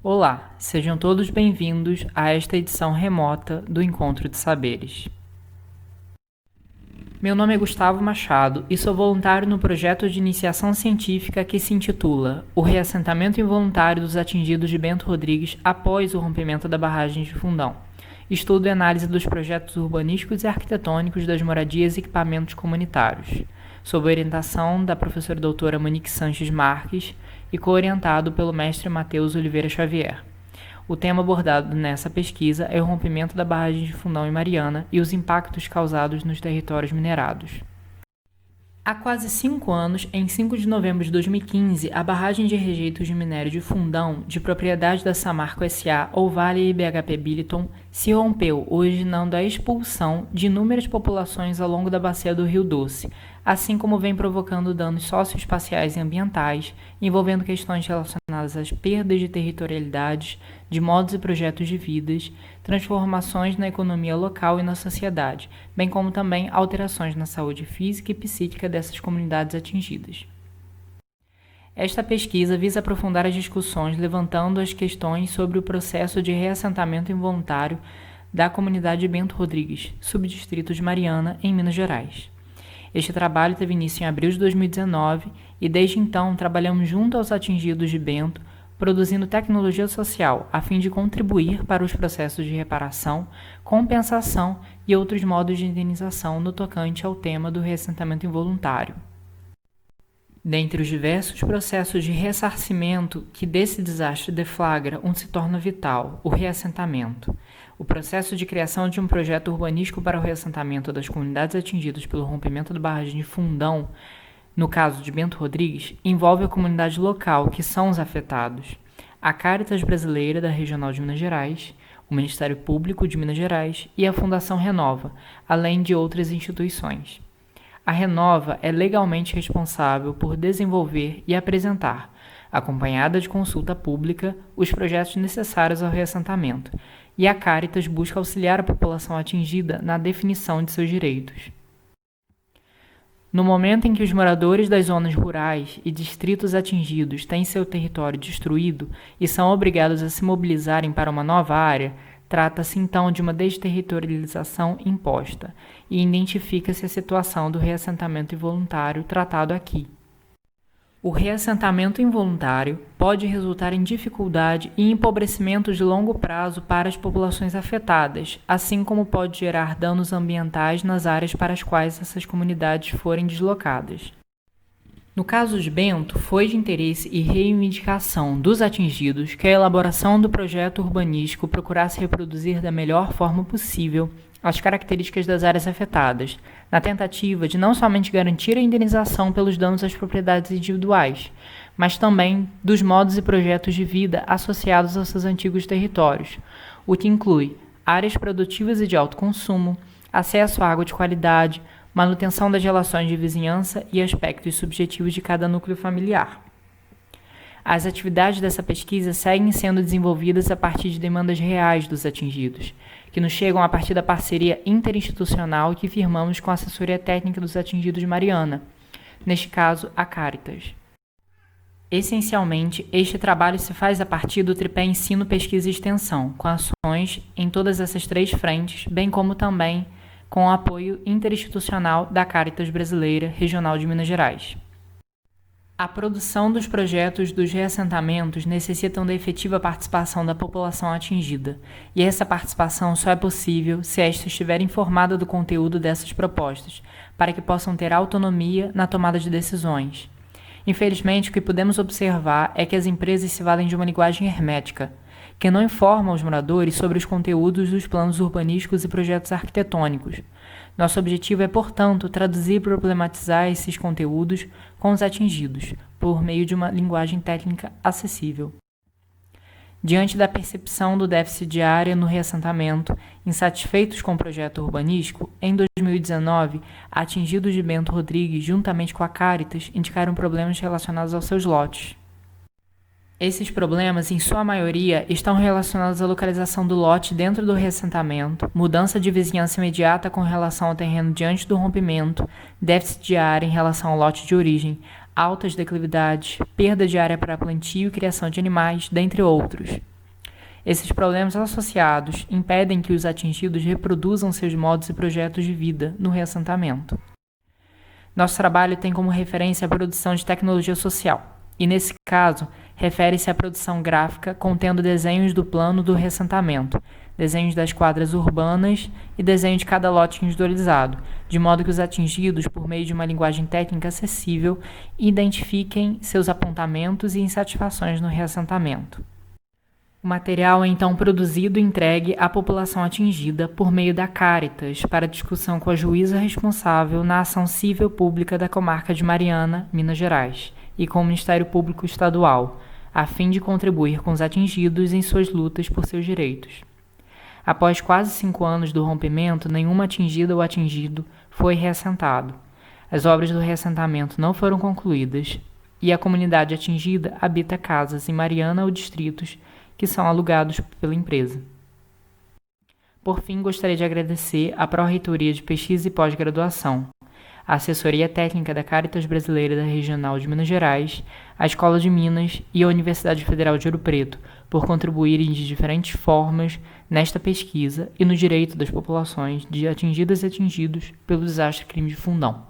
Olá, sejam todos bem-vindos a esta edição remota do Encontro de Saberes. Meu nome é Gustavo Machado e sou voluntário no projeto de iniciação científica que se intitula O Reassentamento Involuntário dos Atingidos de Bento Rodrigues após o rompimento da barragem de Fundão. Estudo e análise dos projetos urbanísticos e arquitetônicos das moradias e equipamentos comunitários, sob orientação da professora doutora Monique Sanches Marques e co-orientado pelo mestre Matheus Oliveira Xavier. O tema abordado nessa pesquisa é o rompimento da barragem de Fundão em Mariana e os impactos causados nos territórios minerados. Há quase 5 anos, em 5 de novembro de 2015, a barragem de rejeitos de minério de Fundão, de propriedade da Samarco S.A. ou Vale BHP Billiton, se rompeu, originando a expulsão de inúmeras populações ao longo da bacia do Rio Doce, assim como vem provocando danos socioespaciais e ambientais, envolvendo questões relacionadas às perdas de territorialidade, de modos e projetos de vidas, transformações na economia local e na sociedade, bem como também alterações na saúde física e psíquica dessas comunidades atingidas. Esta pesquisa visa aprofundar as discussões, levantando as questões sobre o processo de reassentamento involuntário da comunidade de Bento Rodrigues, subdistrito de Mariana, em Minas Gerais. Este trabalho teve início em abril de 2019 e desde então trabalhamos junto aos atingidos de Bento, produzindo tecnologia social a fim de contribuir para os processos de reparação, compensação e outros modos de indenização no tocante ao tema do reassentamento involuntário. Dentre os diversos processos de ressarcimento que desse desastre deflagra, um se torna vital, o reassentamento. O processo de criação de um projeto urbanístico para o reassentamento das comunidades atingidas pelo rompimento da barragem de Fundão, no caso de Bento Rodrigues, envolve a comunidade local, que são os afetados, a Caritas Brasileira da Regional de Minas Gerais, o Ministério Público de Minas Gerais e a Fundação Renova, além de outras instituições. A Renova é legalmente responsável por desenvolver e apresentar, acompanhada de consulta pública, os projetos necessários ao reassentamento, e a Caritas busca auxiliar a população atingida na definição de seus direitos. No momento em que os moradores das zonas rurais e distritos atingidos têm seu território destruído e são obrigados a se mobilizarem para uma nova área, trata-se então de uma desterritorialização imposta e identifica-se a situação do reassentamento involuntário tratado aqui. O reassentamento involuntário pode resultar em dificuldade e empobrecimento de longo prazo para as populações afetadas, assim como pode gerar danos ambientais nas áreas para as quais essas comunidades forem deslocadas. No caso de Bento, foi de interesse e reivindicação dos atingidos que a elaboração do projeto urbanístico procurasse reproduzir da melhor forma possível as características das áreas afetadas, na tentativa de não somente garantir a indenização pelos danos às propriedades individuais, mas também dos modos e projetos de vida associados aos seus antigos territórios, o que inclui áreas produtivas e de alto consumo, acesso à água de qualidade, manutenção das relações de vizinhança e aspectos subjetivos de cada núcleo familiar. As atividades dessa pesquisa seguem sendo desenvolvidas a partir de demandas reais dos atingidos, que nos chegam a partir da parceria interinstitucional que firmamos com a assessoria técnica dos atingidos de Mariana, neste caso, a Caritas. Essencialmente, este trabalho se faz a partir do tripé ensino, pesquisa e extensão, com ações em todas essas 3 frentes, bem como também com o apoio interinstitucional da Caritas Brasileira Regional de Minas Gerais. A produção dos projetos dos reassentamentos necessitam da efetiva participação da população atingida, e essa participação só é possível se esta estiver informada do conteúdo dessas propostas, para que possam ter autonomia na tomada de decisões. Infelizmente, o que podemos observar é que as empresas se valem de uma linguagem hermética, que não informa os moradores sobre os conteúdos dos planos urbanísticos e projetos arquitetônicos. Nosso objetivo é, portanto, traduzir e problematizar esses conteúdos com os atingidos, por meio de uma linguagem técnica acessível. Diante da percepção do déficit de área no reassentamento, insatisfeitos com o projeto urbanístico, em 2019, atingidos de Bento Rodrigues, juntamente com a Caritas, indicaram problemas relacionados aos seus lotes. Esses problemas, em sua maioria, estão relacionados à localização do lote dentro do reassentamento, mudança de vizinhança imediata com relação ao terreno diante do rompimento, déficit de área em relação ao lote de origem, altas declividades, perda de área para plantio e criação de animais, dentre outros. Esses problemas associados impedem que os atingidos reproduzam seus modos e projetos de vida no reassentamento. Nosso trabalho tem como referência a produção de tecnologia social, e nesse caso, refere-se à produção gráfica contendo desenhos do plano do reassentamento, desenhos das quadras urbanas e desenho de cada lote individualizado, de modo que os atingidos, por meio de uma linguagem técnica acessível, identifiquem seus apontamentos e insatisfações no reassentamento. O material é então produzido e entregue à população atingida por meio da Caritas para discussão com a juíza responsável na ação civil pública da comarca de Mariana, Minas Gerais, e com o Ministério Público Estadual, a fim de contribuir com os atingidos em suas lutas por seus direitos. Após quase 5 anos do rompimento, nenhuma atingida ou atingido foi reassentado. As obras do reassentamento não foram concluídas e a comunidade atingida habita casas em Mariana ou distritos que são alugados pela empresa. Por fim, gostaria de agradecer à Pró-Reitoria de Pesquisa e Pós-Graduação, a Assessoria Técnica da Caritas Brasileira da Regional de Minas Gerais, a Escola de Minas e a Universidade Federal de Ouro Preto por contribuírem de diferentes formas nesta pesquisa e no direito das populações de atingidas e atingidos pelo desastre crime de Fundão.